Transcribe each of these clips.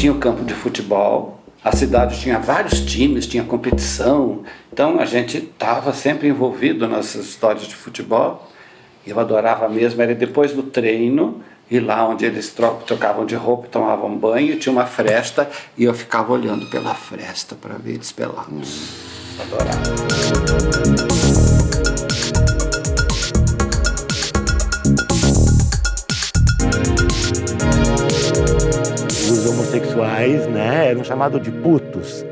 tinha o campo de futebol, a cidade tinha vários times, tinha competição, então a gente estava sempre envolvido nessas histórias de futebol. Eu adorava mesmo, era depois do treino, ir lá onde eles trocavam de roupa, tomavam banho, tinha uma fresta e eu ficava olhando pela fresta para ver eles pelados. Adorava. Os homossexuais, né, eram chamados de putos.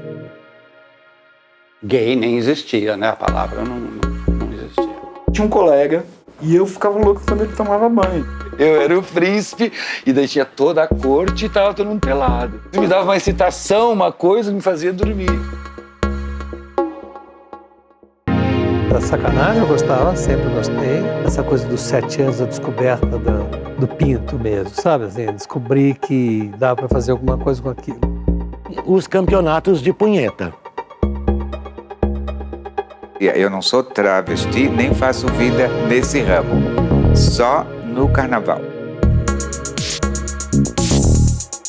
Gay nem existia, né? A palavra não existia. Tinha um colega e eu ficava louco quando ele tomava banho. Eu era o príncipe e daí tinha toda a corte e tava todo mundo pelado. Isso me dava uma excitação, uma coisa que me fazia dormir. Da sacanagem eu gostava, sempre gostei. Essa coisa dos 7 anos, a descoberta do pinto mesmo, sabe? Assim, descobri que dava para fazer alguma coisa com aquilo. Os campeonatos de punheta. Eu não sou travesti, nem faço vida nesse ramo, só no carnaval.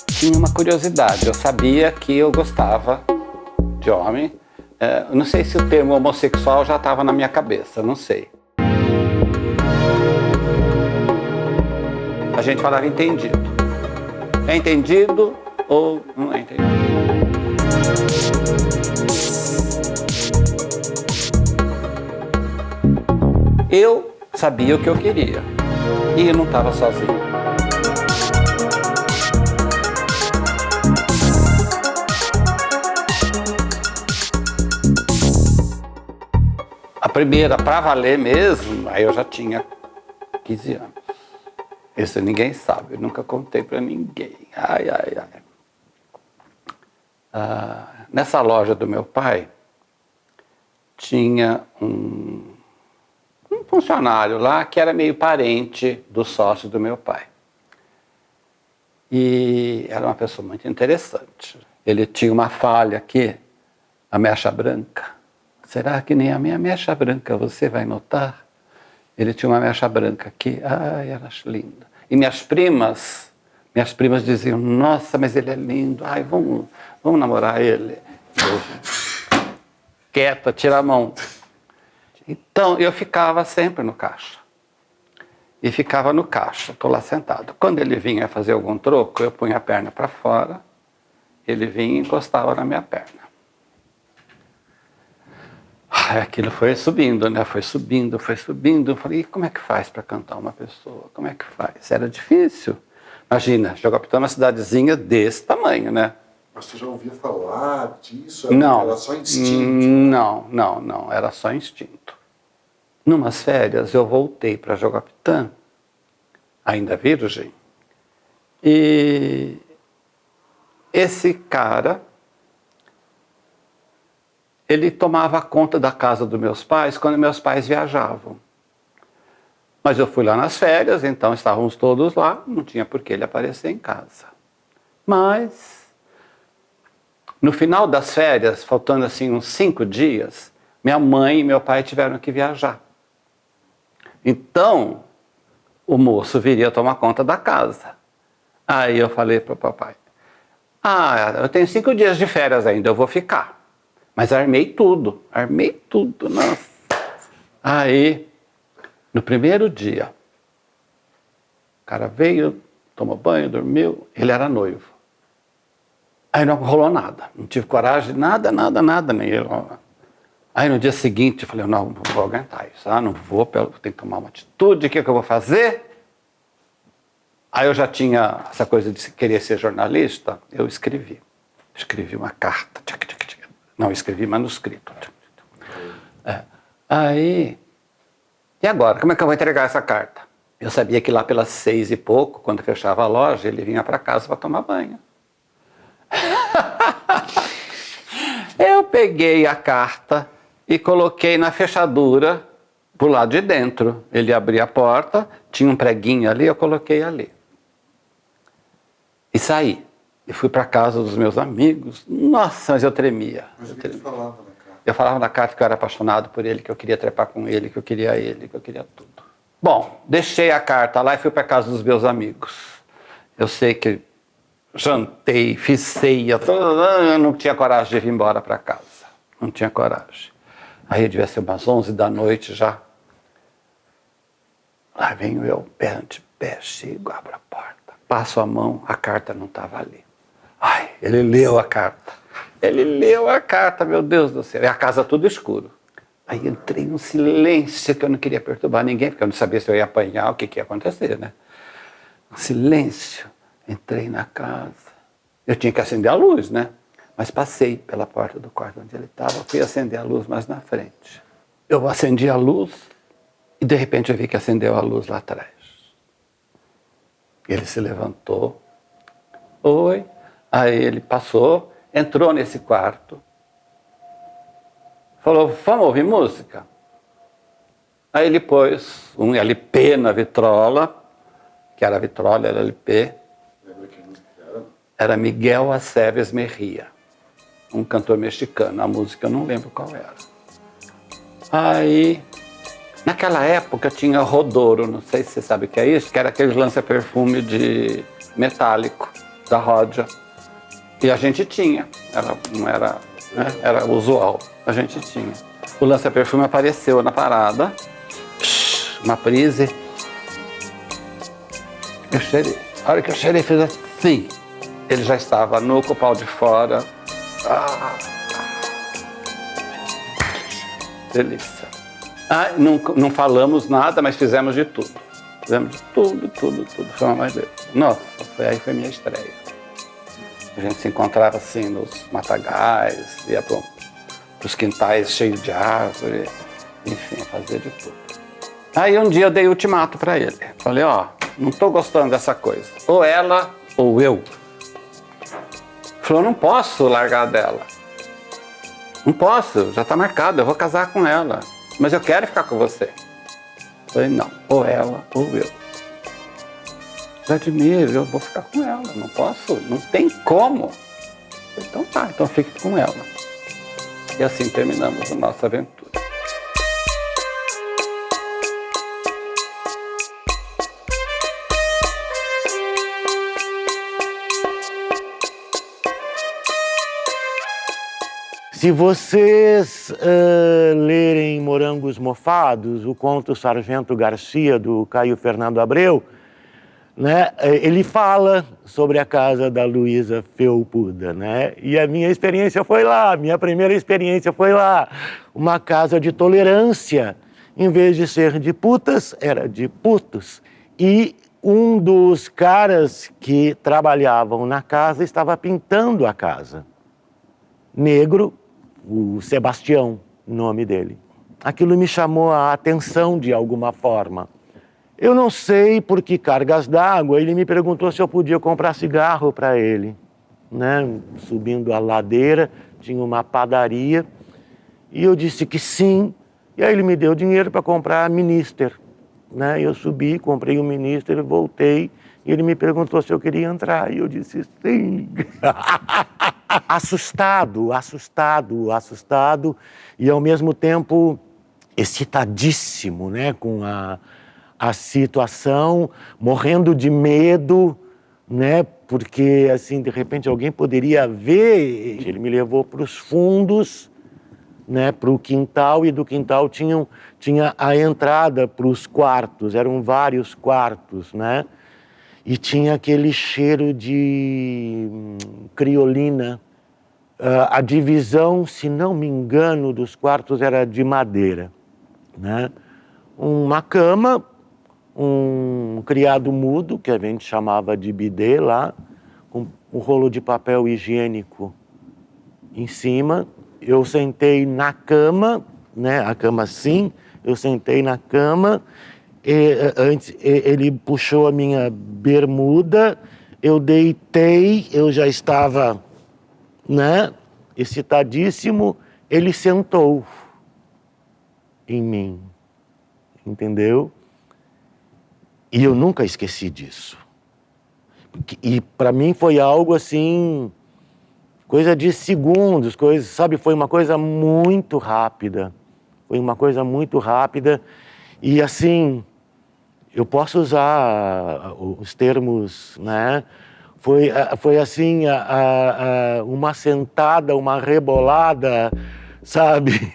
Tinha uma curiosidade, eu sabia que eu gostava de homem. Não sei se o termo homossexual já estava na minha cabeça, não sei. A gente falava entendido. É entendido ou não é entendido? Eu sabia o que eu queria e eu não estava sozinho. A primeira, para valer mesmo, aí eu já tinha 15 anos. Isso ninguém sabe, eu nunca contei para ninguém. Nessa loja do meu pai, tinha um funcionário lá que era meio parente do sócio do meu pai. E era uma pessoa muito interessante. Ele tinha uma falha aqui, a mecha branca. Será que nem a minha mecha branca você vai notar? Ele tinha uma mecha branca aqui. Ai, era linda. E minhas primas diziam, nossa, mas ele é lindo. Ai, vamos namorar ele. Quieta, tira a mão. Então, eu ficava sempre no caixa. E ficava no caixa, estou lá sentado. Quando ele vinha fazer algum troco, eu punha a perna para fora, ele vinha e encostava na minha perna. Aquilo foi subindo, né? Foi subindo. Eu falei, e como é que faz para cantar uma pessoa? Como é que faz? Era difícil. Imagina, Jogapitã é uma cidadezinha desse tamanho, né? Mas você já ouvia falar disso? Não. Era só instinto? Não, era só instinto. Numas férias, eu voltei para Jogapitã, ainda virgem, e esse cara, ele tomava conta da casa dos meus pais quando meus pais viajavam. Mas eu fui lá nas férias, então estávamos todos lá, não tinha por que ele aparecer em casa. Mas, no final das férias, faltando assim uns 5 dias, minha mãe e meu pai tiveram que viajar. Então, o moço viria tomar conta da casa. Aí eu falei para o papai, eu tenho 5 dias de férias ainda, eu vou ficar. Mas armei tudo, nossa. Aí, no primeiro dia, o cara veio, tomou banho, dormiu, ele era noivo. Aí não rolou nada, não tive coragem, nada, nem ele. Aí no dia seguinte eu falei, não vou aguentar isso, não vou, tenho que tomar uma atitude, o que eu vou fazer? Aí eu já tinha essa coisa de querer ser jornalista, eu escrevi uma carta, não, escrevi manuscrito. Aí, e agora, como é que eu vou entregar essa carta? Eu sabia que lá pelas 6 e pouco, quando fechava a loja, ele vinha para casa para tomar banho. Eu peguei a carta e coloquei na fechadura pro lado de dentro. Ele abria a porta, tinha um preguinho ali, eu coloquei ali. E saí. E fui para casa dos meus amigos. Nossa, mas eu tremia. Mas o que você falava na carta? Eu falava na carta que eu era apaixonado por ele, que eu queria trepar com ele, que eu queria tudo. Bom, deixei a carta lá e fui para casa dos meus amigos. Eu sei que jantei, fiz ceia, eu não tinha coragem de vir embora para casa. Não tinha coragem. Aí devia ser umas 11 da noite já. Lá venho eu, pé ante pé, chego, abro a porta, passo a mão, a carta não estava ali. Ai, ele leu a carta. Ele leu a carta, meu Deus do céu. E a casa tudo escuro. Aí entrei num silêncio que eu não queria perturbar ninguém, porque eu não sabia se eu ia apanhar, o que ia acontecer, né? Um silêncio. Entrei na casa. Eu tinha que acender a luz, né? Mas passei pela porta do quarto onde ele estava, fui acender a luz mais na frente. Eu acendi a luz e de repente eu vi que acendeu a luz lá atrás. Ele se levantou. Oi. Aí ele passou, entrou nesse quarto. Falou, vamos ouvir música? Aí ele pôs um LP na vitrola, que era vitrola, era LP. Lembra que música era? Era Miguel Aceves Mejia, um cantor mexicano. A música eu não lembro qual era. Aí, naquela época tinha Rodoro, não sei se você sabe o que é isso, que era aquele lança-perfume de metálico da Rodia. E a gente tinha, não era, né? Era usual, a gente tinha. O lança-perfume apareceu na parada, uma prise. Eu cheirei. A hora que eu cheirei, fiz assim. Ele já estava nu, com o pau de fora. Delícia. Não falamos nada, mas fizemos de tudo. Fizemos de tudo. Foi uma mais delícia. Nossa, aí foi minha estreia. A gente se encontrava assim nos matagais, ia para os quintais cheios de árvore, enfim, fazia de tudo. Aí um dia eu dei ultimato para ele. Falei, não estou gostando dessa coisa. Ou ela ou eu. Falou, não posso largar dela. Não posso, já está marcado, eu vou casar com ela. Mas eu quero ficar com você. Falei, não, ou ela ou eu. Vladimir, eu vou ficar com ela, não posso, não tem como. Então tá, então fique com ela. E assim terminamos a nossa aventura. Se vocês lerem Morangos Mofados, o conto Sargento Garcia, do Caio Fernando Abreu, né, ele fala sobre a casa da Luísa Felpuda, né? E a minha experiência foi lá, minha primeira experiência foi lá. Uma casa de tolerância, em vez de ser de putas, era de putos. E um dos caras que trabalhavam na casa estava pintando a casa. Negro, o Sebastião, nome dele. Aquilo me chamou a atenção de alguma forma. Eu não sei por que cargas d'água, ele me perguntou se eu podia comprar cigarro para ele. Né? Subindo a ladeira, tinha uma padaria, e eu disse que sim, e aí ele me deu dinheiro para comprar a Minister. Né? Eu subi, comprei o Minister, voltei, e ele me perguntou se eu queria entrar, e eu disse sim. Assustado, e ao mesmo tempo excitadíssimo, né? Com a situação, morrendo de medo, né? Porque, assim, de repente alguém poderia ver. Ele me levou para os fundos, né? Para o quintal, e do quintal tinha a entrada para os quartos, eram vários quartos, né? E tinha aquele cheiro de criolina. A divisão, se não me engano, dos quartos era de madeira, né? Uma cama, um criado mudo, que a gente chamava de bidê lá, com um rolo de papel higiênico em cima. Eu sentei na cama, né? A cama assim, eu sentei na cama, antes ele puxou a minha bermuda, eu deitei, eu já estava, né? Excitadíssimo, ele sentou em mim, entendeu? E eu nunca esqueci disso. E para mim foi algo assim, coisa de segundos, sabe? Foi uma coisa muito rápida. E assim, eu posso usar os termos, né? Foi assim, uma sentada, uma rebolada, sabe?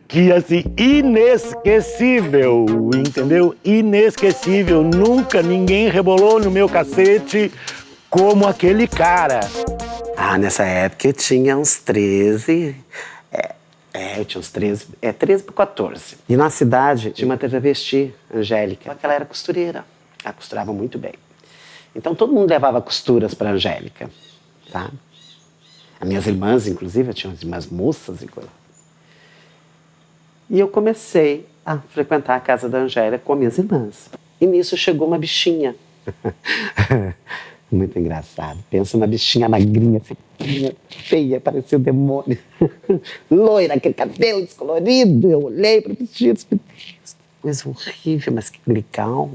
Que assim, inesquecível, entendeu? Inesquecível. Nunca ninguém rebolou no meu cacete como aquele cara. Nessa época eu tinha uns 13. Eu tinha uns 13, 13 para 14. E na cidade tinha uma travesti, Angélica. Ela era costureira. Ela costurava muito bem. Então todo mundo levava costuras para Angélica, sabe? As minhas irmãs, inclusive, eu tinha umas irmãs moças e coisa. E eu comecei a frequentar a casa da Angélica com minhas irmãs. E nisso chegou uma bichinha. Muito engraçado. Pensa uma bichinha magrinha, feia, parecia um demônio. Loira, aquele cabelo descolorido. Eu olhei para o vestido, coisa horrível, mas que legal.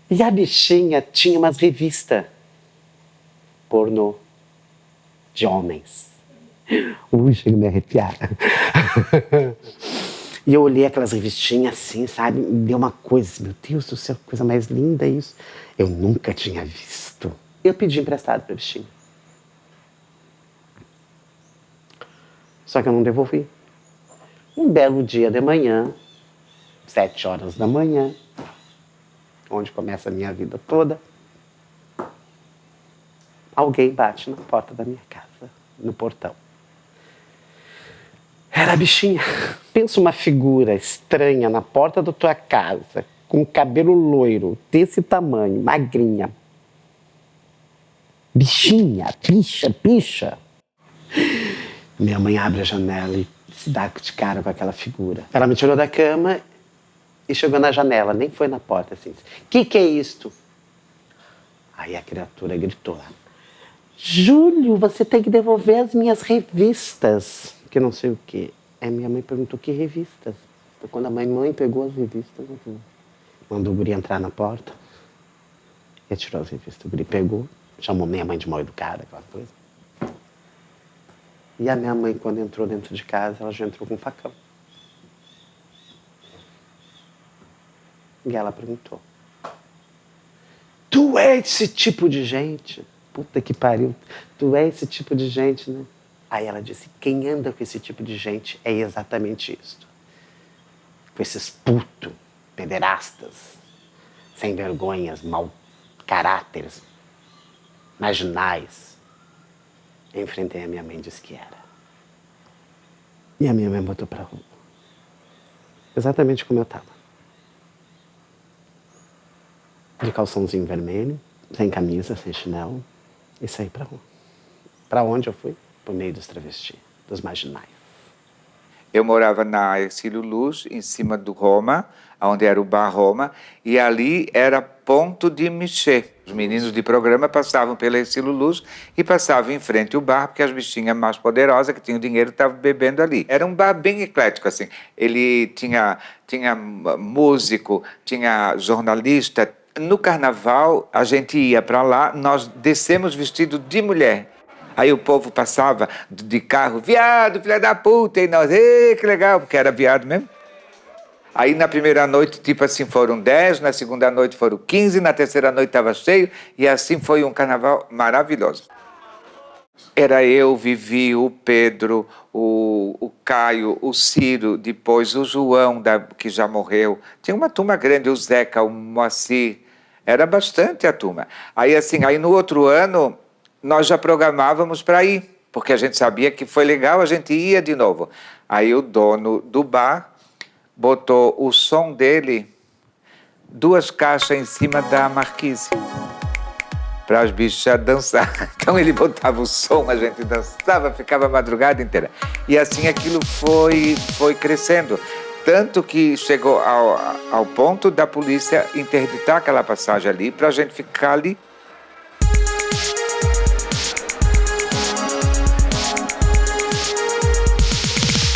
E a bichinha tinha umas revistas pornô de homens. Chega a me arrepiar. E eu olhei aquelas revistinhas assim, sabe? Me deu uma coisa assim, meu Deus do céu, coisa mais linda isso. Eu nunca tinha visto. Eu pedi emprestado para a bichinha. Só que eu não devolvi. Um belo dia de manhã, 7 horas da manhã, onde começa a minha vida toda, alguém bate na porta da minha casa, no portão. Era a bichinha. Pensa uma figura estranha na porta da tua casa, com cabelo loiro, desse tamanho, magrinha. Bichinha, picha. Minha mãe abre a janela e se dá de cara com aquela figura. Ela me tirou da cama e chegou na janela, nem foi na porta assim. Que é isto? Aí a criatura gritou: Júlio, você tem que devolver as minhas revistas. Que não sei o quê. Aí minha mãe perguntou: que revistas? Então, quando a mãe pegou as revistas, mandou o guri entrar na porta e tirou as revistas. O guri pegou, chamou minha mãe de mal educada, aquela coisa. E a minha mãe, quando entrou dentro de casa, ela já entrou com um facão. E ela perguntou: tu é esse tipo de gente? Puta que pariu. Tu é esse tipo de gente, né? Aí ela disse: quem anda com esse tipo de gente é exatamente isto. Com esses putos, pederastas, sem vergonhas, mau caráteres, marginais. Eu enfrentei a minha mãe e disse que era. E a minha mãe botou pra rua. Exatamente como eu estava. De calçãozinho vermelho, sem camisa, sem chinelo, e saí pra rua. Pra onde eu fui? Por meio dos travestis, dos marginais. Eu morava na Ercílio Luz, em cima do Roma, onde era o Bar Roma, e ali era ponto de mexer. Os meninos de programa passavam pela Ercílio Luz e passavam em frente ao bar, porque as bichinhas mais poderosas, que tinham dinheiro, estavam bebendo ali. Era um bar bem eclético, assim. Ele tinha músico, tinha jornalista. No carnaval, a gente ia para lá, nós descemos vestido de mulher. Aí o povo passava de carro: viado, filha da puta, e nós: que legal, porque era viado mesmo. Aí na primeira noite, tipo assim, foram 10, na segunda noite foram 15, na terceira noite estava cheio, e assim foi um carnaval maravilhoso. Era eu, Vivi, o Pedro, o Caio, o Ciro, depois o João, que já morreu. Tinha uma turma grande, o Zeca, o Moacir, era bastante a turma. Aí assim, aí no outro ano, nós já programávamos para ir, porque a gente sabia que foi legal, a gente ia de novo. Aí o dono do bar botou o som dele, 2 caixas em cima da marquise, para as bichas dançar. Então ele botava o som, a gente dançava, ficava a madrugada inteira. E assim aquilo foi crescendo. Tanto que chegou ao ponto da polícia interditar aquela passagem ali, para a gente ficar ali.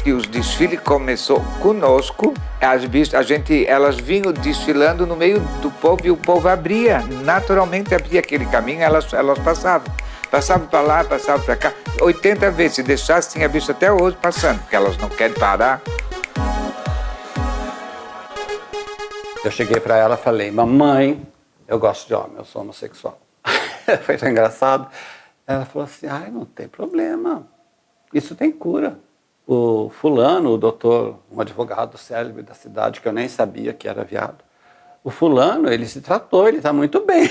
E os desfiles começou conosco, elas vinham desfilando no meio do povo e o povo abria, naturalmente abria aquele caminho, elas passavam. Passavam para lá, passavam para cá, 80 vezes, se deixasse, tinha visto até hoje passando, porque elas não querem parar. Eu cheguei para ela e falei: mamãe, eu gosto de homem, eu sou homossexual. Foi tão engraçado. Ela falou assim, ai, não tem problema, isso tem cura. O fulano, o doutor, um advogado célebre da cidade, que eu nem sabia que era viado, o fulano, ele se tratou, ele está muito bem.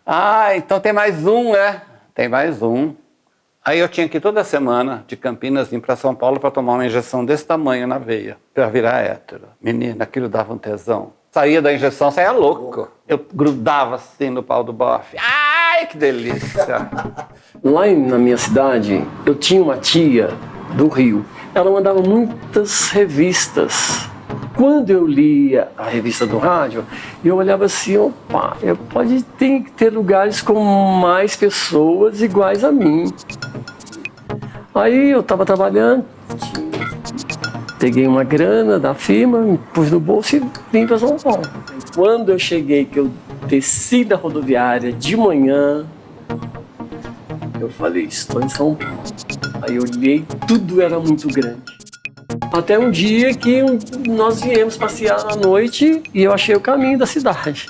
Ah, então tem mais um, né? Tem mais um. Aí eu tinha que ir toda semana de Campinas vir para São Paulo para tomar uma injeção desse tamanho na veia, para virar hétero. Menina, aquilo dava um tesão. Saía da injeção, saía louco. Eu grudava assim no pau do bofe. Ai, que delícia! Lá na minha cidade, eu tinha uma tia do Rio. Ela mandava muitas revistas. Quando eu lia a revista do rádio, eu olhava assim, opa, tem que ter lugares com mais pessoas iguais a mim. Aí eu estava trabalhando, peguei uma grana da firma, me pus no bolso e vim para São Paulo. Quando eu cheguei, que eu desci da rodoviária de manhã, eu falei, estou em São Paulo. Aí eu olhei, tudo era muito grande. Até um dia que nós viemos passear à noite e eu achei o caminho da cidade.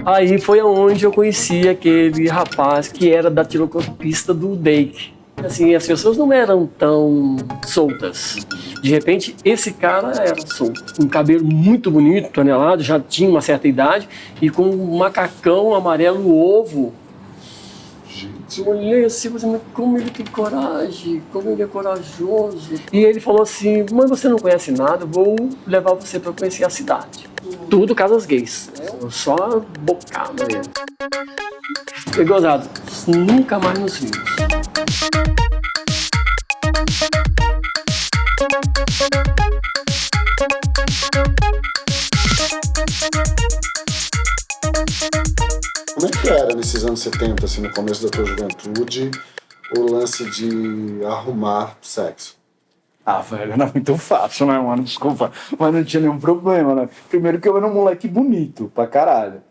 Aí foi onde eu conheci aquele rapaz que era datiloscopista do DEIC. Assim, as pessoas não eram tão soltas. De repente, esse cara era solto. Um cabelo muito bonito, tonelado, já tinha uma certa idade e com um macacão amarelo ovo. Eu olhei assim, mas como ele tem coragem, como ele é corajoso. E ele falou assim, mas você não conhece nada, vou levar você para conhecer a cidade. Tudo casas gays, só bocado mesmo. Foi gozado, nunca mais nos vimos. Como é que era nesses anos 70, assim, no começo da tua juventude, o lance de arrumar sexo? Ah, velho, era muito fácil, né, mano? Desculpa, mas não tinha nenhum problema, né? Primeiro que eu era um moleque bonito pra caralho.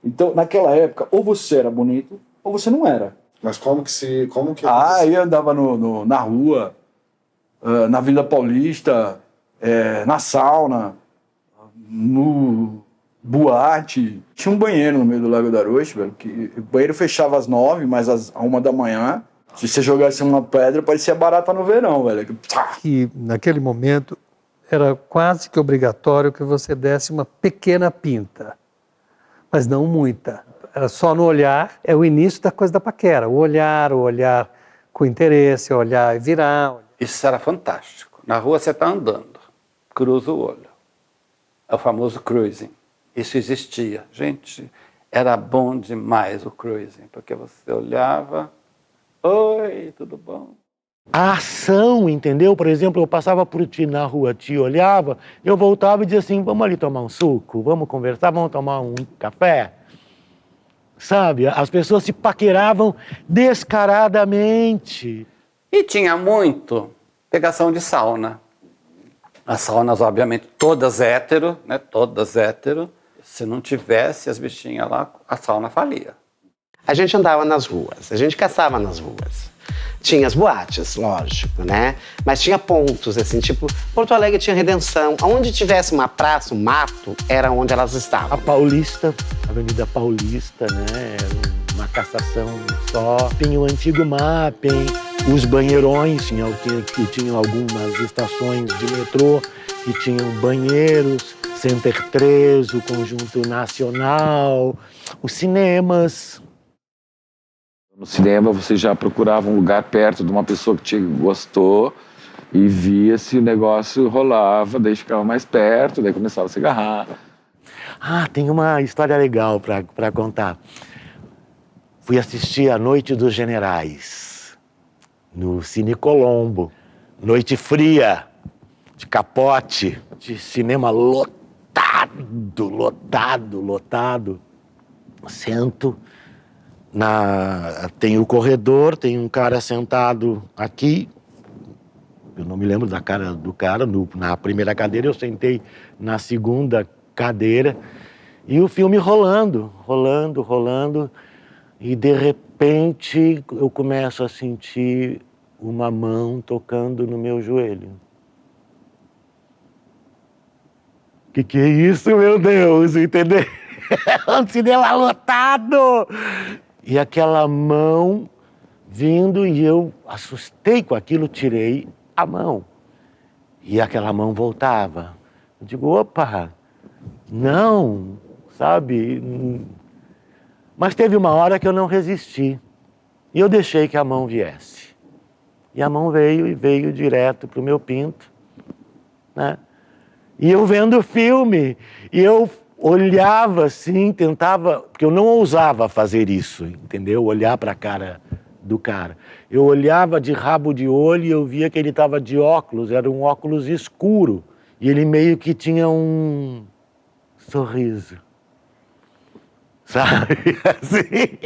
Então, naquela época, ou você era bonito, ou você não era. Mas como que Ah, eu andava na rua, na Vila Paulista, na sauna, no boate. Tinha um banheiro no meio do Lago da Roche, velho, que o banheiro fechava às 9, mas às 1 da manhã, se você jogasse uma pedra, parecia barata no verão, velho. Que naquele momento era quase que obrigatório que você desse uma pequena pinta, mas não muita. Era só no olhar, é o início da coisa da paquera. O olhar com interesse, o olhar e virar. Isso era fantástico. Na rua você está andando, cruza o olho. É o famoso cruising. Isso existia. Gente, era bom demais o cruising, porque você olhava, oi, tudo bom? A ação, entendeu? Por exemplo, eu passava por ti na rua, te olhava, eu voltava e dizia assim, vamos ali tomar um suco, vamos conversar, vamos tomar um café. Sabe, as pessoas se paqueravam descaradamente. E tinha muito pegação de sauna. As saunas, obviamente, todas hétero, né? Todas hétero. Se não tivesse as bichinhas lá, a sauna falia. A gente andava nas ruas, a gente caçava nas ruas. Tinha as boates, lógico, né? Mas tinha pontos, assim, tipo, Porto Alegre tinha Redenção. Onde tivesse uma praça, um mato, era onde elas estavam. A Paulista, a Avenida Paulista, né? Era uma cassação só. Tem o antigo Mapping, os banheirões, que tinham algumas estações de metrô que tinham banheiros, Center 3, o Conjunto Nacional, os cinemas. No cinema você já procurava um lugar perto de uma pessoa que te gostou e via se o negócio rolava, daí ficava mais perto, daí começava a se agarrar. Ah, tem uma história legal para contar. Fui assistir A Noite dos Generais, no Cine Colombo. Noite fria, de capote, de cinema lotado. Sento, tem o corredor, tem um cara sentado aqui. Eu não me lembro da cara do cara. Na primeira cadeira eu sentei na segunda cadeira. E o filme rolando. E de repente eu começo a sentir uma mão tocando no meu joelho. Que é isso, meu Deus, entendeu? O cinema lotado! E aquela mão vindo e eu assustei com aquilo, tirei a mão. E aquela mão voltava. Eu digo, opa, não, sabe? Mas teve uma hora que eu não resisti. E eu deixei que a mão viesse. E a mão veio e veio direto para o meu pinto, né? E eu vendo o filme, e eu olhava assim, tentava, porque eu não ousava fazer isso, entendeu? Olhar para a cara do cara. Eu olhava de rabo de olho e eu via que ele estava de óculos, era um óculos escuro. E ele meio que tinha um sorriso, sabe? Assim,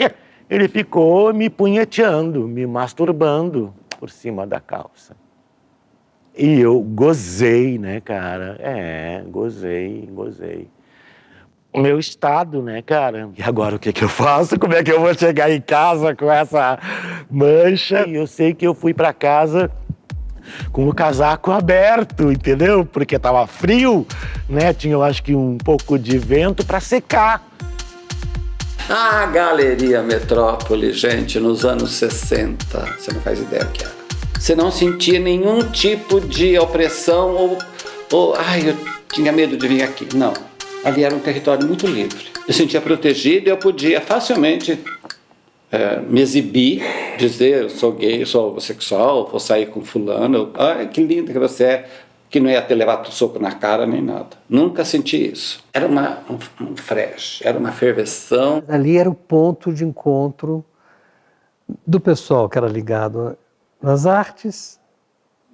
ele ficou me punheteando, me masturbando por cima da calça. E eu gozei, né, cara? Gozei. O meu estado, né, cara? E agora o que eu faço? Como é que eu vou chegar em casa com essa mancha? E eu sei que eu fui para casa com o casaco aberto, entendeu? Porque tava frio, né? Tinha, eu acho que um pouco de vento para secar. A Galeria Metrópole, gente, nos anos 60, você não faz ideia o que era. Você não sentia nenhum tipo de opressão ou eu tinha medo de vir aqui. Não. Ali era um território muito livre. Eu sentia protegido e eu podia facilmente me exibir, dizer, eu sou gay, eu sou homossexual, vou sair com fulano. Ai, que lindo que você é, que não ia ter levado soco na cara nem nada. Nunca senti isso. Era um fresh, era uma ferveção. Ali era o ponto de encontro do pessoal que era ligado nas artes,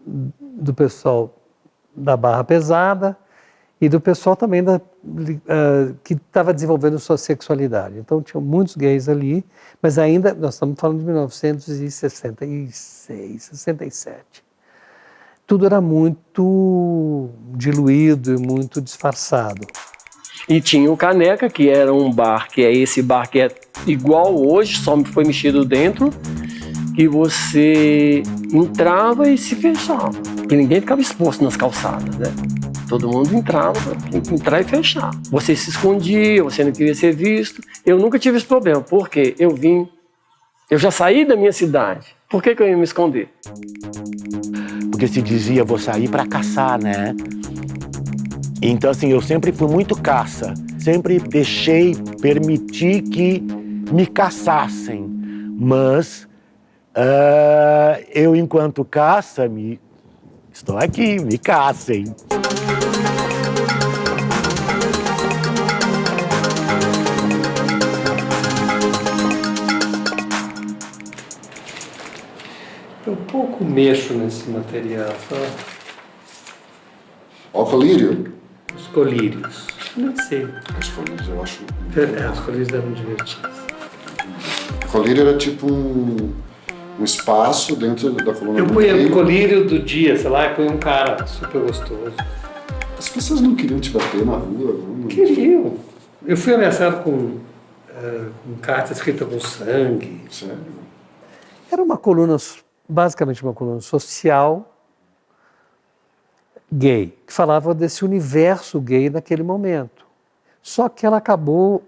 do pessoal da barra pesada e do pessoal também que estava desenvolvendo sua sexualidade. Então, tinham muitos gays ali, mas ainda, nós estamos falando de 1966, 67. Tudo era muito diluído e muito disfarçado. E tinha o Caneca, que era um bar, que é esse bar que é igual hoje, só foi mexido dentro, que você entrava e se fechava. E ninguém ficava exposto nas calçadas, né? Todo mundo entrava para entrar e fechar. Você se escondia, você não queria ser visto. Eu nunca tive esse problema, porque eu já saí da minha cidade. Por que eu ia me esconder? Porque se dizia, vou sair para caçar, né? Então, assim, eu sempre fui muito caça. Sempre permiti que me caçassem. Mas eu, enquanto caça, estou aqui, me caçem. Eu pouco mexo nesse material, sabe? Ó, colírio? Os colírios. Não sei. Os colírios eu acho... Os colírios eram divertidos. Colírio era tipo um espaço dentro da coluna Eu do punha meio. o colírio do dia, sei lá, e punha um cara super gostoso. As pessoas não queriam te bater na rua? Não? Queriam. Eu fui ameaçado com carta escrita com sangue. Sério? Era uma coluna, basicamente uma coluna social gay, que falava desse universo gay naquele momento. Só que ela acabou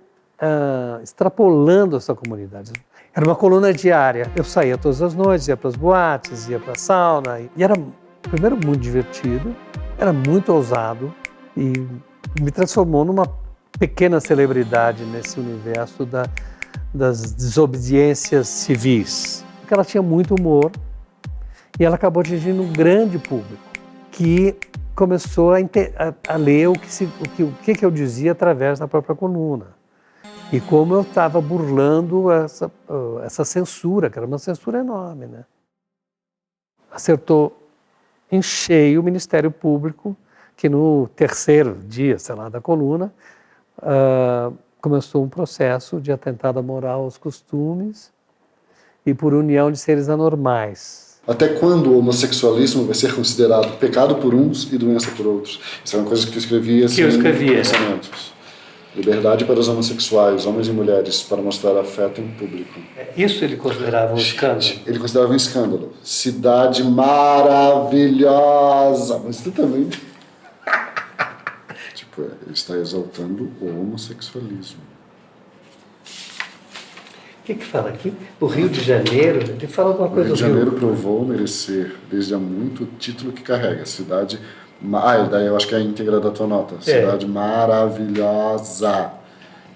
extrapolando essa comunidade. Era uma coluna diária. Eu saía todas as noites, ia para as boates, ia para a sauna. E era, primeiro, muito divertido, era muito ousado e me transformou numa pequena celebridade nesse universo das desobediências civis. Porque ela tinha muito humor e ela acabou atingindo um grande público que começou a ler o que eu dizia através da própria coluna. E como eu estava burlando essa censura, que era uma censura enorme, né? Acertou em cheio o Ministério Público, que no terceiro dia, sei lá, da coluna, começou um processo de atentado à moral aos costumes e por união de seres anormais. Até quando o homossexualismo vai ser considerado pecado por uns e doença por outros? Isso é uma coisa que tu escrevia assim, que eu escrevia, pensamentos. Liberdade para os homossexuais, homens e mulheres, para mostrar afeto em público. Isso ele considerava um escândalo? Ele considerava um escândalo. Cidade maravilhosa. Mas tu também... tipo, Ele está exaltando o homossexualismo. O que fala aqui? O Rio de Janeiro? Ele fala alguma O coisa Rio de do Rio. Janeiro provou merecer, desde há muito, o título que carrega. Cidade... daí eu acho que é a íntegra da tua nota. Cidade maravilhosa.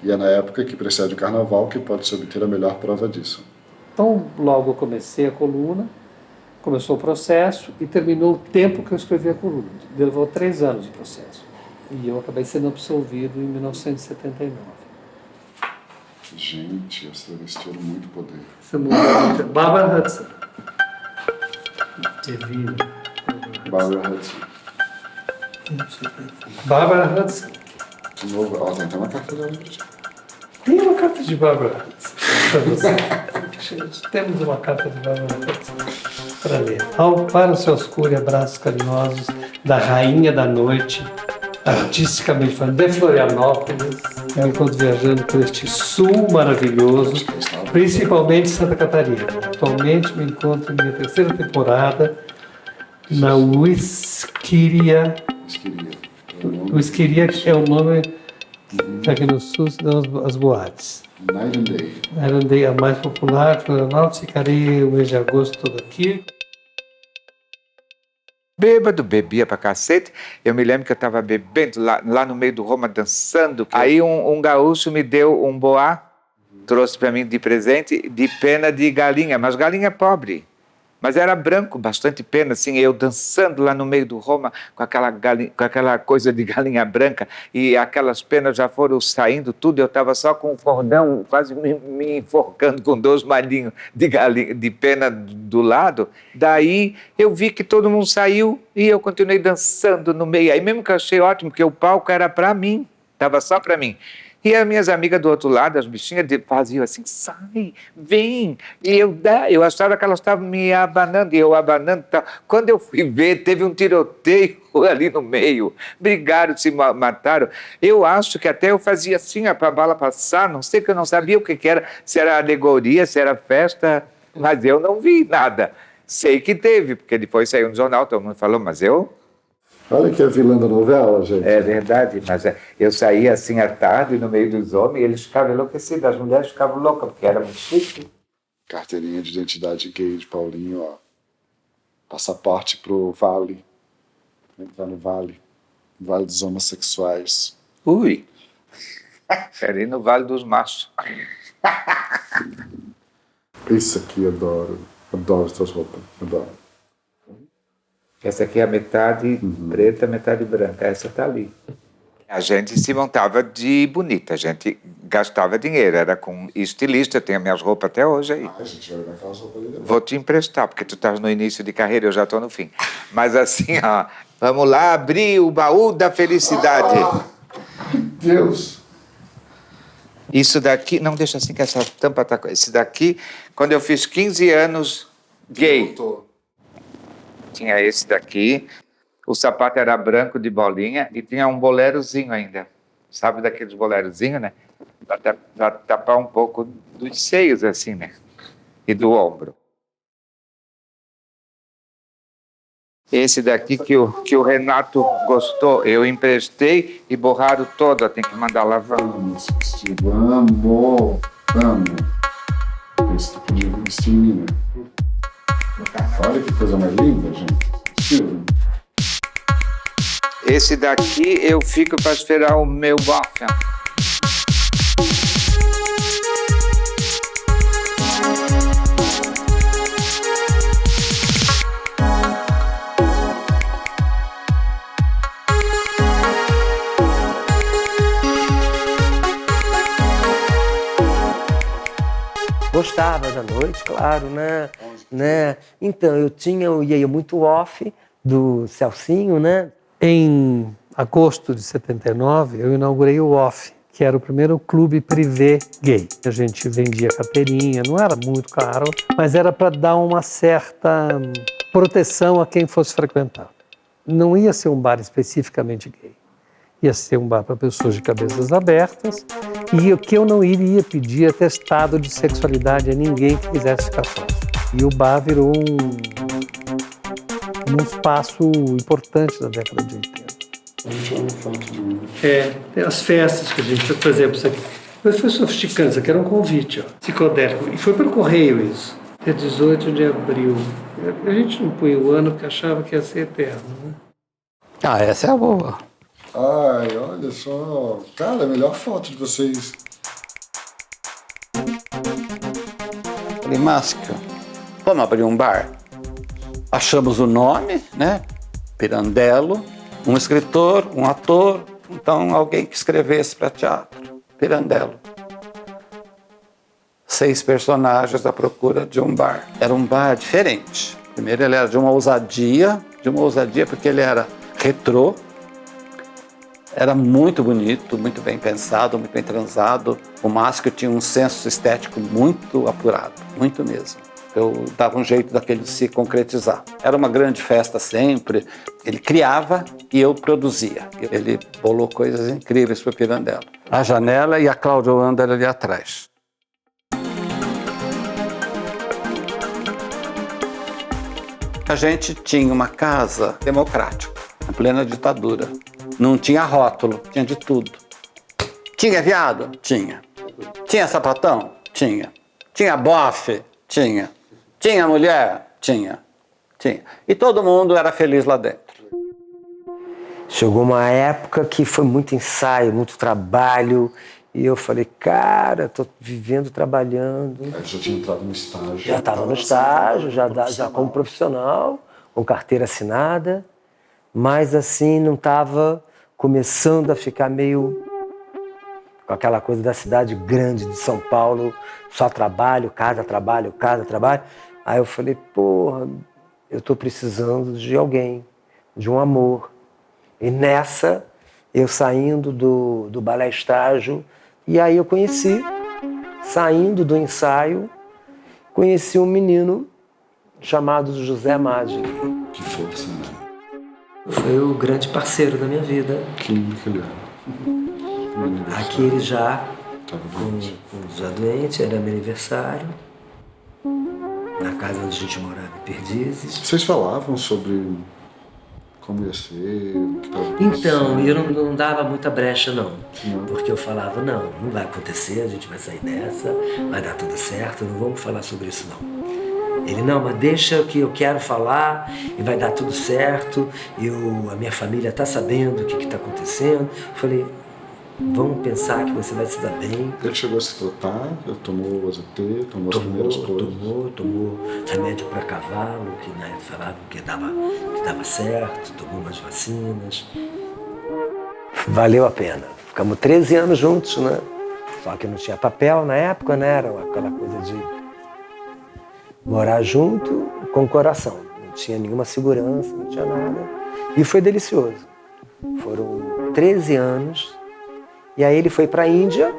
E é na época que precede o Carnaval que pode-se obter a melhor prova disso. Então, logo eu comecei a coluna, começou o processo e terminou o tempo que eu escrevi a coluna. Levou 3 anos o processo. E eu acabei sendo absolvido em 1979. Gente, essa revestiu muito poder. Essa mulher, Barbara Hudson. Divina. Barbara Hudson. Barbara Hudson. De novo, ela tem até uma carta dela. Tem uma carta de Barbara Hudson para você. Temos uma carta de Barbara Hudson para ler. Para os seus cura, abraços carinhosos da Rainha da Noite, artisticamente falando, de Florianópolis. Eu encontro viajando por este sul maravilhoso, principalmente Santa Catarina. Atualmente me encontro em minha 3ª temporada na Whiskeria. Whiskeria é o nome que aqui no sul se dão as boates. Night and Day. Night and Day é a mais popular, Florianópolis, ficarei o mês de agosto todo aqui. Bêbado, bebia pra cacete. Eu me lembro que eu estava bebendo lá no meio do Roma, dançando. Aí um gaúcho me deu um boá, trouxe para mim de presente, de pena de galinha, mas galinha pobre. Mas era branco, bastante pena, assim, eu dançando lá no meio do Roma com aquela coisa de galinha branca, e aquelas penas já foram saindo tudo, eu estava só com o cordão, quase me enforcando com 2 malhinhos de pena do lado. Daí eu vi que todo mundo saiu e eu continuei dançando no meio. Aí mesmo que eu achei ótimo, porque o palco era para mim, estava só para mim. E as minhas amigas do outro lado, as bichinhas, faziam assim, sai, vem. E eu achava que elas estavam me abanando, e eu abanando. Tal. Quando eu fui ver, teve um tiroteio ali no meio. Brigaram, se mataram. Eu acho que até eu fazia assim, para a bala passar, não sei, que eu não sabia o que era, se era alegoria, se era festa, mas eu não vi nada. Sei que teve, porque depois saiu no jornal, todo mundo falou, mas eu... Olha que é a vilã da novela, gente. É verdade, mas eu saía assim à tarde no meio dos homens e eles ficavam enlouquecidos, as mulheres ficavam loucas, porque era muito chique. Carteirinha de identidade gay de Paulinho, ó. Passaporte pro Vale. Entrar no Vale. Vale dos homossexuais. Ui! Quero ir no Vale dos Machos. Isso aqui, adoro. Adoro essas roupas, adoro. Essa aqui é a metade preta, metade branca. Essa tá ali. A gente se montava de bonita, a gente gastava dinheiro, era com estilista, eu tenho minhas roupas até hoje aí. A gente vai ver aquelas roupas ali. Vou te emprestar, porque tu estás no início de carreira, eu já estou no fim. Mas assim, ó, vamos lá abrir o baú da felicidade. Deus! Isso daqui, não deixa assim que essa tampa tá... Esse daqui, quando eu fiz 15 anos, gay. Tinha esse daqui, o sapato era branco de bolinha e tinha um bolerozinho ainda. Sabe daqueles bolerozinhos, né? Pra tapar um pouco dos seios, assim, né? E do ombro. Esse daqui que o Renato gostou, eu emprestei e borraram todo, tem que mandar lavar. Amo esse vestido, amo. Esse tipo de vestido, né? Olha que coisa mais linda, gente. Vestido. Esse daqui eu fico para esperar o meu bofe. Gostava da noite, claro, né? Então, eu ia muito off do Celcinho, né? Em agosto de 79, eu inaugurei o Off, que era o primeiro clube privê gay. A gente vendia carteirinha, não era muito caro, mas era para dar uma certa proteção a quem fosse frequentar. Não ia ser um bar especificamente gay. Ia ser um bar para pessoas de cabeças abertas e o que eu não iria pedir atestado de sexualidade a ninguém que quisesse ficar sócio. E o bar virou um espaço importante da década de 80. Tem as festas que a gente, por exemplo, isso aqui. Mas foi sofisticante, isso aqui era um convite, ó, psicodélico. E foi pelo correio isso. Dia 18 de abril. A gente não punha o ano porque achava que ia ser eterno, né? Ah, essa é a boa. Ai, olha só. Cara, a melhor foto de vocês. Falei, Máscio, vamos abrir um bar? Achamos o nome, né? Pirandello, um escritor, um ator, então alguém que escrevesse para teatro. Pirandello. 6 personagens à procura de um bar. Era um bar diferente. Primeiro ele era de uma ousadia porque ele era retrô, era muito bonito, muito bem pensado, muito bem transado. O Máscio tinha um senso estético muito apurado, muito mesmo. Eu dava um jeito daquele se concretizar. Era uma grande festa sempre. Ele criava e eu produzia. Ele bolou coisas incríveis para o Pirandello. A janela e a Cláudia Wander ali atrás. A gente tinha uma casa democrática, em plena ditadura. Não tinha rótulo, tinha de tudo. Tinha viado? Tinha. Tinha sapatão? Tinha. Tinha bofe? Tinha. Tinha mulher? Tinha. Tinha. E todo mundo era feliz lá dentro. Chegou uma época que foi muito ensaio, muito trabalho. E eu falei, cara, tô vivendo, trabalhando. Aí já tinha entrado no estágio. Já estava no estágio, já como profissional, com carteira assinada. Mas assim, não estava começando a ficar meio com aquela coisa da cidade grande de São Paulo, só trabalho, casa, trabalho, casa, trabalho. Aí eu falei, porra, eu estou precisando de alguém, de um amor. E nessa, eu saindo do balé estágio, e aí eu conheci, saindo do ensaio, conheci um menino chamado José Maggi. Que força, né? Foi o grande parceiro da minha vida. Que ele era. Aqui ele já doente, era meu aniversário. Na casa onde a gente morava, em Perdizes. Vocês falavam sobre como ia ser, o que estava acontecendo? Então, eu não dava muita brecha, não. Porque eu falava, não vai acontecer, a gente vai sair dessa, vai dar tudo certo, não vamos falar sobre isso, não. Ele, não, mas deixa que eu quero falar e vai dar tudo certo, a minha família está sabendo o que está acontecendo. Eu falei, vamos pensar que você vai se dar bem. Ele chegou a se tratar, tomou AZT, tomou as primeiras coisas. Tomou remédio para cavalo, que né, falavam que dava certo, tomou umas vacinas. Valeu a pena. Ficamos 13 anos juntos, né? Só que não tinha papel na época, né? Era aquela coisa de morar junto com o coração. Não tinha nenhuma segurança, não tinha nada. E foi delicioso. Foram 13 anos. E aí ele foi para a Índia.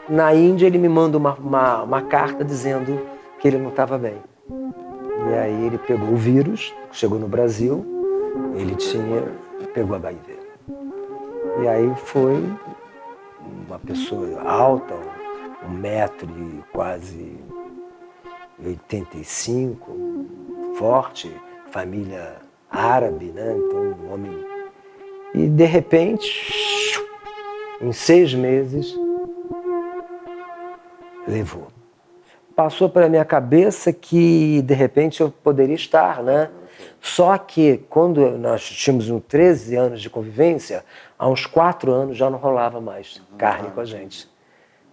Na Índia ele me manda uma carta dizendo que ele não estava bem. E aí ele pegou o vírus, chegou no Brasil, pegou HIV. E aí foi uma pessoa alta, 1,85 m, 85, forte, família árabe, né? Então um homem. E de repente, em 6 meses, levou. Passou pela minha cabeça que, de repente, eu poderia estar, né? Só que, quando nós tínhamos 13 anos de convivência, há uns 4 anos já não rolava mais carne com a gente.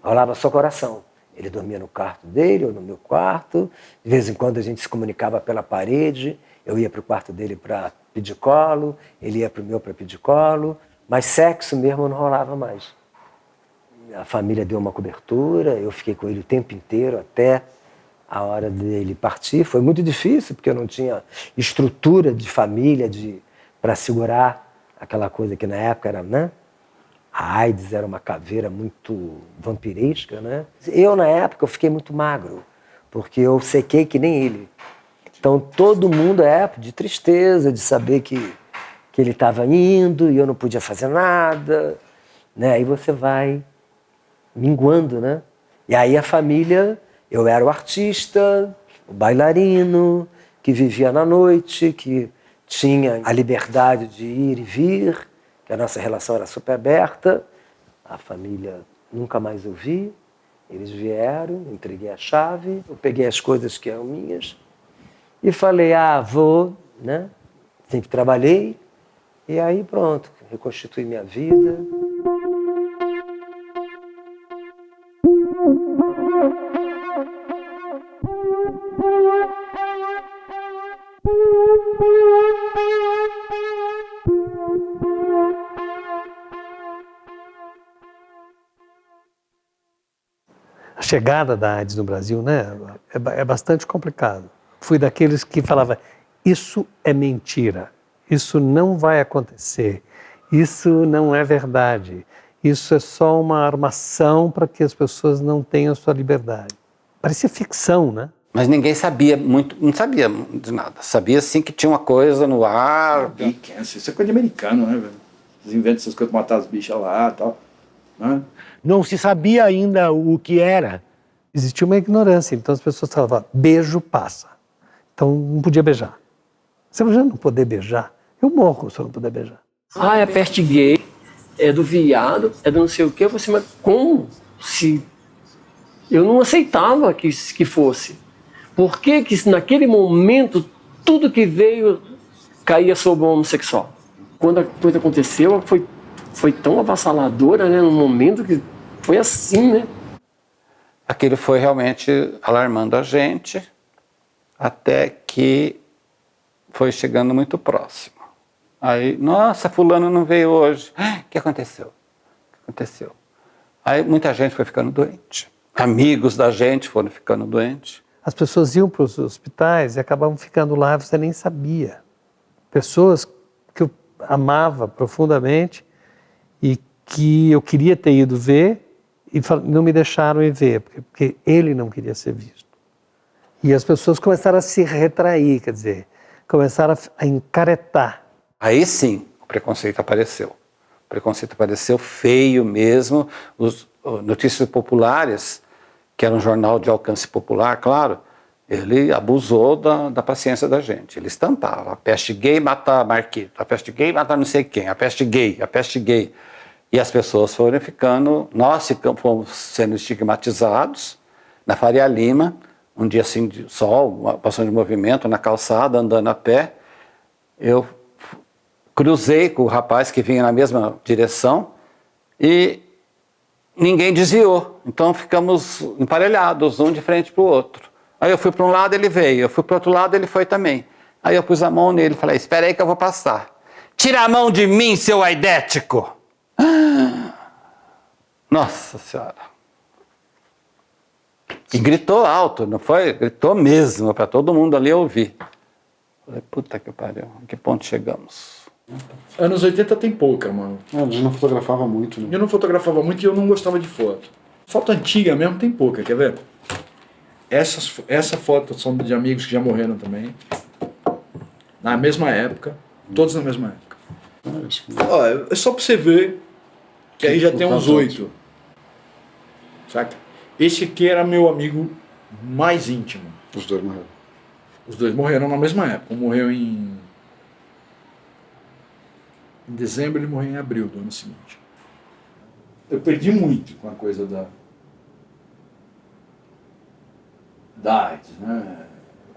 Rolava só coração. Ele dormia no quarto dele, eu no meu quarto. De vez em quando a gente se comunicava pela parede. Eu ia para o quarto dele para pedir colo, ele ia para o meu para pedir colo. Mas sexo mesmo não rolava mais. A família deu uma cobertura, eu fiquei com ele o tempo inteiro até a hora dele partir. Foi muito difícil, porque eu não tinha estrutura de família para segurar aquela coisa que na época era, né? A AIDS era uma caveira muito vampiresca, né? Eu, na época, eu fiquei muito magro, porque eu sequei que nem ele. Então, todo mundo de tristeza, de saber que ele estava indo e eu não podia fazer nada, né? Aí você vai minguando, né? E aí a família, eu era o artista, o bailarino, que vivia na noite, que tinha a liberdade de ir e vir, que a nossa relação era super aberta, a família nunca mais eu vi, eles vieram, entreguei a chave, eu peguei as coisas que eram minhas e falei, vou, né? Sempre trabalhei, e aí pronto, reconstituí minha vida. A chegada da AIDS no Brasil, né, é bastante complicado. Fui daqueles que falava, isso é mentira, isso não vai acontecer, isso não é verdade, isso é só uma armação para que as pessoas não tenham sua liberdade. Parecia ficção, né? Mas ninguém sabia muito, não sabia de nada. Sabia sim que tinha uma coisa no ar. Isso é coisa de americano, né, velho? Eles inventam essas coisas para matar as bichas lá e tal. Né? Não se sabia ainda o que era. Existia uma ignorância, então as pessoas falavam, beijo passa. Então não podia beijar. Se eu já não poder beijar, eu morro se eu não puder beijar. É a peste gay, é do viado, é do não sei o quê. Eu falei assim, mas como se... Eu não aceitava que fosse. Por que naquele momento tudo que veio caía sobre o homossexual? Quando a coisa aconteceu, foi tão avassaladora, né? Num momento que foi assim, né? Aquilo foi realmente alarmando a gente, até que foi chegando muito próximo. Aí, nossa, fulano não veio hoje. O que aconteceu? O que aconteceu? Aí muita gente foi ficando doente. Amigos da gente foram ficando doentes. As pessoas iam para os hospitais e acabavam ficando lá e você nem sabia. Pessoas que eu amava profundamente e que eu queria ter ido ver e não me deixaram ir ver, porque ele não queria ser visto. E as pessoas começaram a se retrair, quer dizer, começaram a encaretar. Aí sim, o preconceito apareceu. O preconceito apareceu feio mesmo. Os Notícias Populares, que era um jornal de alcance popular, claro, ele abusou da paciência da gente. Ele estampava, a peste gay mata Marquito, a peste gay mata não sei quem, a peste gay, a peste gay. E as pessoas foram ficando, nós fomos sendo estigmatizados na Faria Lima, um dia assim de sol, uma passão de movimento na calçada, andando a pé. Eu cruzei com o rapaz que vinha na mesma direção e ninguém desviou. Então ficamos emparelhados, um de frente para o outro. Aí eu fui para um lado, ele veio. Eu fui para o outro lado, ele foi também. Aí eu pus a mão nele e falei, espera aí que eu vou passar. Tira a mão de mim, seu aidético! Nossa Senhora! E gritou alto, não foi? Gritou mesmo, para todo mundo ali ouvir. Falei, puta que pariu, a que ponto chegamos? Anos 80 tem pouca, mano. A gente não fotografava muito, né? Eu não fotografava muito e eu não gostava de foto. Foto antiga mesmo tem pouca, quer ver? Essa foto são de amigos que já morreram também. Na mesma época, todos na mesma época. Ó, é só pra você ver que aí já tem uns 8. Saca? Esse aqui era meu amigo mais íntimo. Os dois morreram. Os dois morreram na mesma época. Um morreu em dezembro, ele morreu em abril do ano seguinte. Eu perdi muito com a coisa da AIDS, né?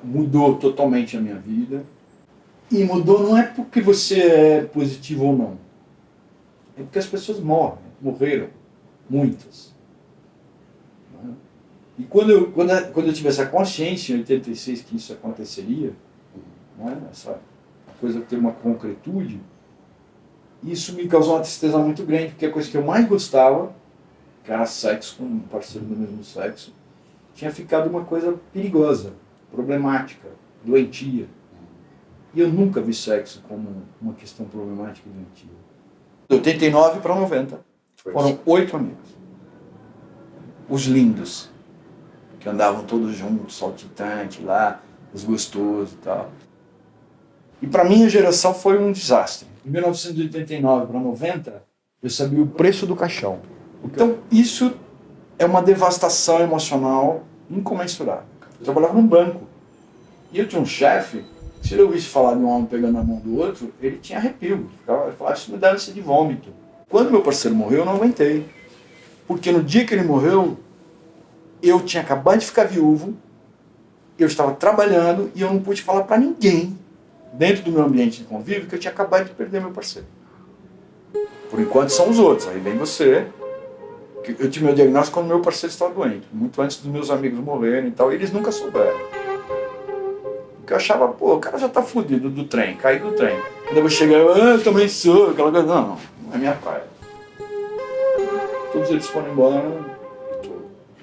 Mudou totalmente a minha vida. E mudou não é porque você é positivo ou não. É porque as pessoas morreram. Muitas. E quando eu tive essa consciência, em 86, que isso aconteceria, né? Essa coisa ter uma concretude, isso me causou uma tristeza muito grande, porque a coisa que eu mais gostava, que era sexo com um parceiro do mesmo sexo, tinha ficado uma coisa perigosa, problemática, doentia. E eu nunca vi sexo como uma questão problemática e doentia. De 89 para 90, foram 8 amigos. Os lindos, que andavam todos juntos, saltitante lá, os gostosos e tal. E para minha geração foi um desastre. Em 1989 para 90, eu sabia o preço do caixão. Então isso é uma devastação emocional incomensurável. Eu trabalhava num banco e eu tinha um chefe Se ele ouvisse falar de um homem pegando a mão do outro, ele tinha arrepio. Ele falava, isso me deve ser de vômito. Quando meu parceiro morreu, eu não aguentei. Porque no dia que ele morreu, eu tinha acabado de ficar viúvo, eu estava trabalhando e eu não pude falar para ninguém, dentro do meu ambiente de convívio, que eu tinha acabado de perder meu parceiro. Por enquanto são os outros, aí vem você. Eu tive meu diagnóstico quando meu parceiro estava doente, muito antes dos meus amigos morrerem e tal, e eles nunca souberam. Porque eu achava, pô, o cara já tá fudido do trem, caí do trem. Quando eu vou chegar, eu também sou, aquela coisa, não é minha praia. Todos eles foram embora,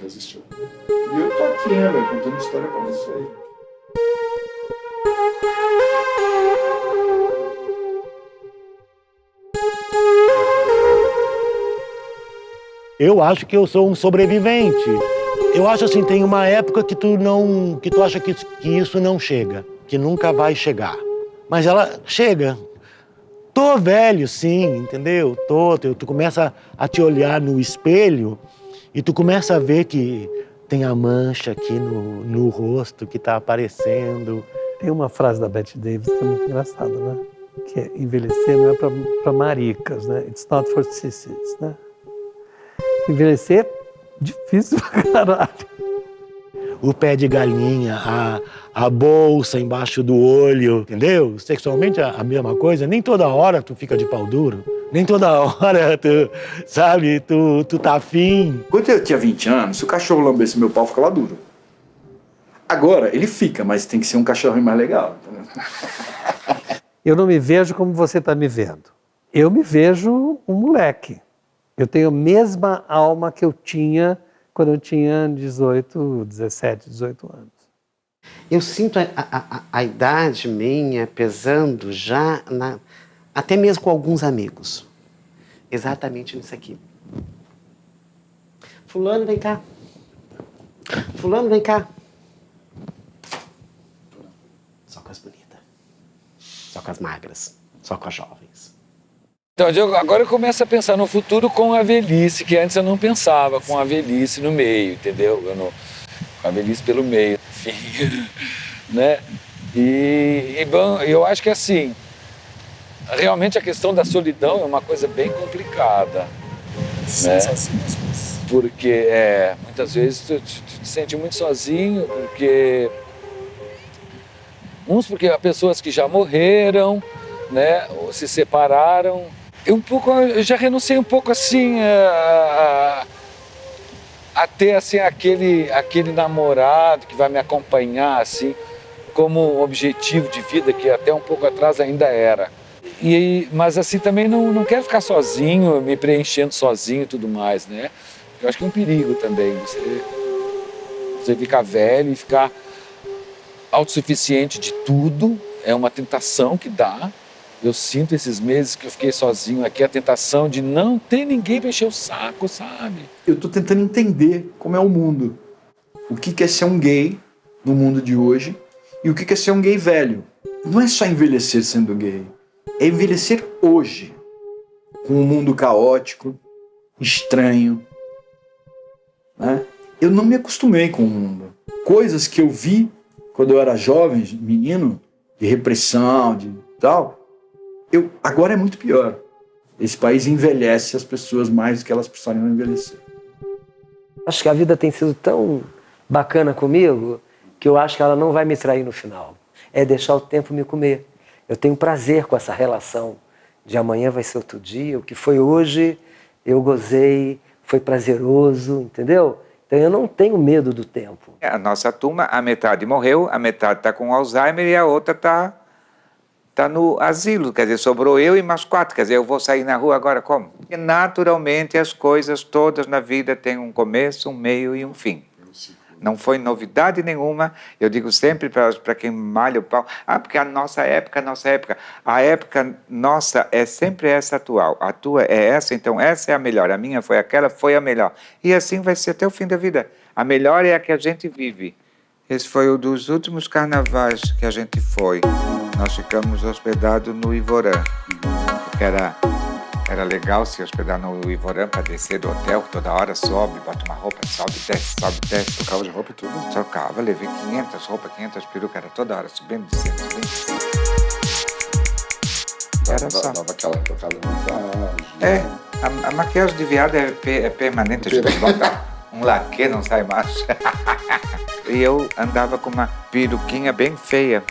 resistiu. E eu tô aqui, né, velho, contando história pra vocês. Eu acho que eu sou um sobrevivente. Eu acho assim, tem uma época que tu acha que isso não chega, que nunca vai chegar. Mas ela chega. Tô velho, sim, entendeu? Tu começa a te olhar no espelho e tu começa a ver que tem a mancha aqui no rosto que tá aparecendo. Tem uma frase da Bette Davis que é muito engraçada, né? Que é, envelhecer não é para maricas, né? It's not for sissies, né? Envelhecer é difícil pra caralho. O pé de galinha, a bolsa embaixo do olho, entendeu? Sexualmente a mesma coisa. Nem toda hora tu fica de pau duro. Nem toda hora tu, sabe, tu tá afim. Quando eu tinha 20 anos, se o cachorro lambesse meu pau, ficava duro. Agora, ele fica, mas tem que ser um cachorro mais legal. Entendeu? Eu não me vejo como você está me vendo. Eu me vejo um moleque. Eu tenho a mesma alma que eu tinha quando eu tinha 17, 18 anos. Eu sinto a idade minha pesando já, até mesmo com alguns amigos. Exatamente nisso aqui. Fulano, vem cá. Fulano, vem cá. Só com as bonitas. Só com as magras. Só com as jovens. Então, agora eu começo a pensar no futuro com a velhice, que antes eu não pensava, com a velhice no meio, entendeu? Com a velhice pelo meio, enfim, né? E bom, eu acho que assim, realmente a questão da solidão é uma coisa bem complicada, né? Porque muitas vezes tu te sente muito sozinho, porque há pessoas que já morreram, né? Ou se separaram. Eu já renunciei um pouco assim a ter assim aquele namorado que vai me acompanhar assim como objetivo de vida que até um pouco atrás ainda era. Mas assim também não quero ficar sozinho, me preenchendo sozinho e tudo mais, né? Eu acho que é um perigo também você ficar velho e ficar autossuficiente de tudo, é uma tentação que dá. Eu sinto esses meses que eu fiquei sozinho aqui, a tentação de não ter ninguém para encher o saco, sabe? Eu tô tentando entender como é o mundo. O que é ser um gay no mundo de hoje e o que é ser um gay velho. Não é só envelhecer sendo gay, é envelhecer hoje, com um mundo caótico, estranho, né? Eu não me acostumei com o mundo. Coisas que eu vi quando eu era jovem, menino, de repressão, de tal... agora é muito pior. Esse país envelhece as pessoas mais do que elas precisariam envelhecer. Acho que a vida tem sido tão bacana comigo que eu acho que ela não vai me trair no final. É deixar o tempo me comer. Eu tenho prazer com essa relação de amanhã vai ser outro dia. O que foi hoje, eu gozei, foi prazeroso, entendeu? Então eu não tenho medo do tempo. A nossa turma, a metade morreu, a metade está com Alzheimer e a outra está no asilo, quer dizer, sobrou eu e mais 4, quer dizer, eu vou sair na rua agora como? E naturalmente as coisas todas na vida têm um começo, um meio e um fim. Não foi novidade nenhuma, eu digo sempre para quem malha o pau, porque a nossa época, a época nossa é sempre essa atual, a tua é essa, então essa é a melhor, a minha foi aquela, foi a melhor. E assim vai ser até o fim da vida. A melhor é a que a gente vive. Esse foi um dos últimos carnavais que a gente foi. Nós ficamos hospedados no Ivorã, que era Era legal se hospedar no Ivorã para descer do hotel, toda hora sobe, bota uma roupa, sobe, desce, Trocava de roupa e tudo. trocava, levei 500 roupas, 500 perucas, era toda hora, subindo, descendo, subindo. Era só. Dava aquela trocada de maquiagem. É, a maquiagem de viado é permanente, a gente bota um laque, não sai mais. E eu andava com uma peruquinha bem feia.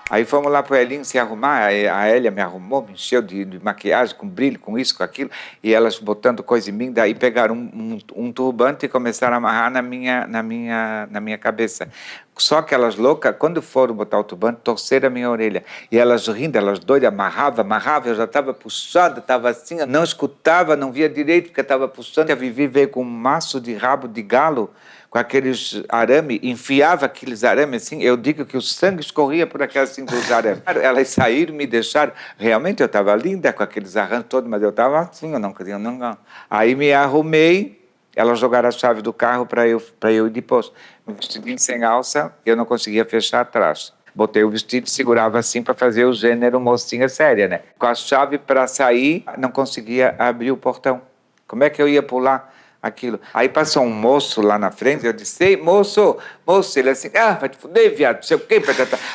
Aí fomos lá pro Elinho se arrumar, a Hélia me arrumou, me encheu de maquiagem, com brilho, com isso, com aquilo, e elas botando coisa em mim, daí pegaram um turbante e começaram a amarrar na minha cabeça. Só que elas loucas, quando foram botar o turbante, torceram a minha orelha. E elas rindo, elas doidas, amarrava, eu já estava puxada, estava assim, não escutava, não via direito, porque estava puxando. A Vivi veio com um maço de rabo de galo, com aqueles arame, enfiava aqueles arames assim, eu digo que o sangue escorria por aquelas assim dos arames. Elas saíram, me deixaram, realmente eu estava linda com aqueles arranjos todos, mas eu estava assim, eu não queria, não. Aí me arrumei, elas jogaram a chave do carro para eu ir depois. Um vestidinho sem alça, eu não conseguia fechar atrás. Botei o vestido e segurava assim para fazer o gênero mocinha séria, né? Com a chave para sair, não conseguia abrir o portão. Como é que eu ia pular aquilo? Aí passou um moço lá na frente, eu disse, ei, moço, ele assim, vai te fuder, viado, não sei o quê,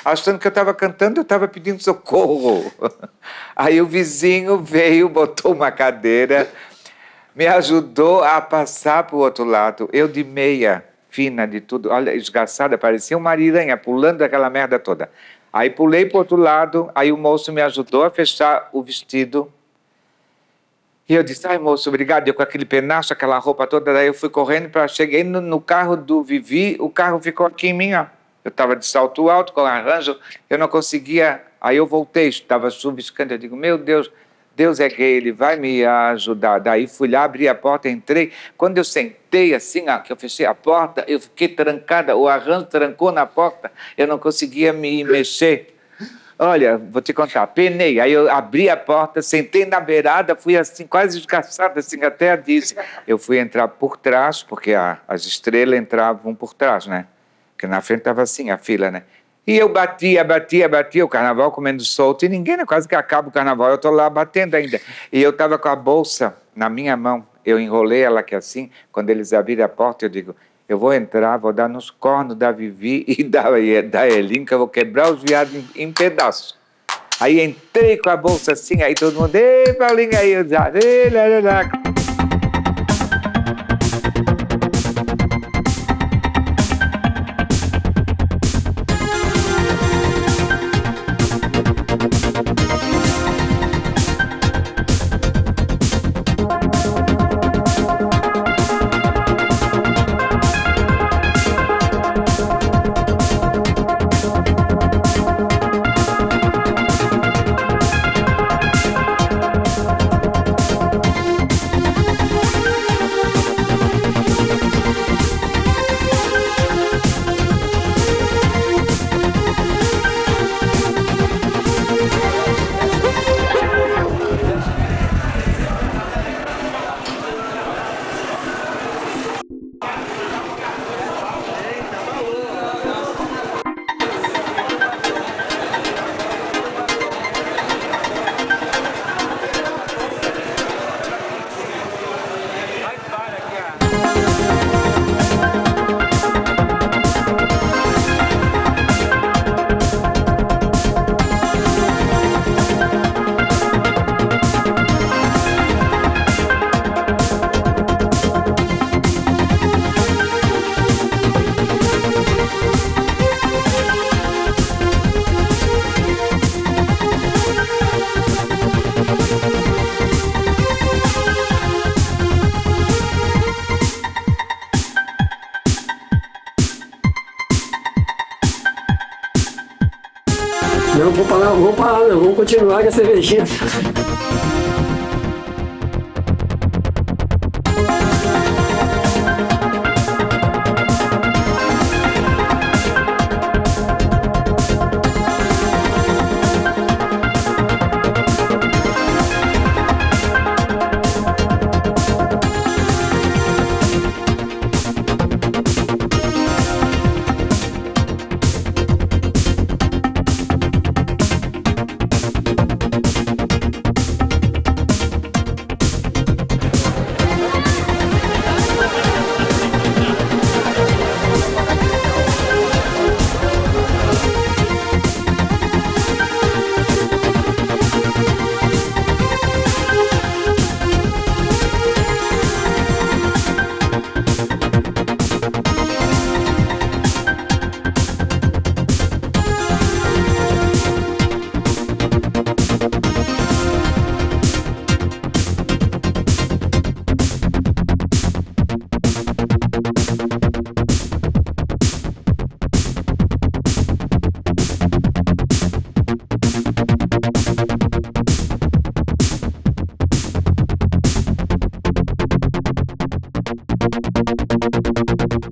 achando que eu estava cantando, eu estava pedindo socorro. Aí o vizinho veio, botou uma cadeira, me ajudou a passar para o outro lado, eu de meia, fina de tudo, olha, esgaçada, parecia uma ariranha, pulando aquela merda toda. Aí pulei para o outro lado, aí o moço me ajudou a fechar o vestido. E eu disse, ai moço, obrigado, eu com aquele penacho, aquela roupa toda, daí eu fui correndo, cheguei no carro do Vivi, o carro ficou aqui em mim, ó. Eu estava de salto alto, com arranjo, eu não conseguia, aí eu voltei, estava chuviscando, eu digo, meu Deus, Deus é gay, Ele vai me ajudar. Daí fui lá, abri a porta, entrei, quando eu sentei assim, ó, que eu fechei a porta, eu fiquei trancada, o arranjo trancou na porta, eu não conseguia me mexer. Olha, vou te contar, penei, aí eu abri a porta, sentei na beirada, fui assim, quase esgaçada, assim, até disse. Eu fui entrar por trás, porque as estrelas entravam por trás, né? Porque na frente estava assim, a fila, né? E eu batia, o carnaval comendo solto, e ninguém, né? Quase que acaba o carnaval, eu estou lá batendo ainda. E eu estava com a bolsa na minha mão, eu enrolei ela aqui assim, quando eles abriram a porta, eu digo, eu vou entrar, vou dar nos cornos da Vivi e da Elinho, que eu vou quebrar os viados em pedaços. Aí entrei com a bolsa assim, aí todo mundo, ei, Paulinho, aí eu já, ei, lá. Não, vou parar, não, vamos continuar com a cervejinha. Música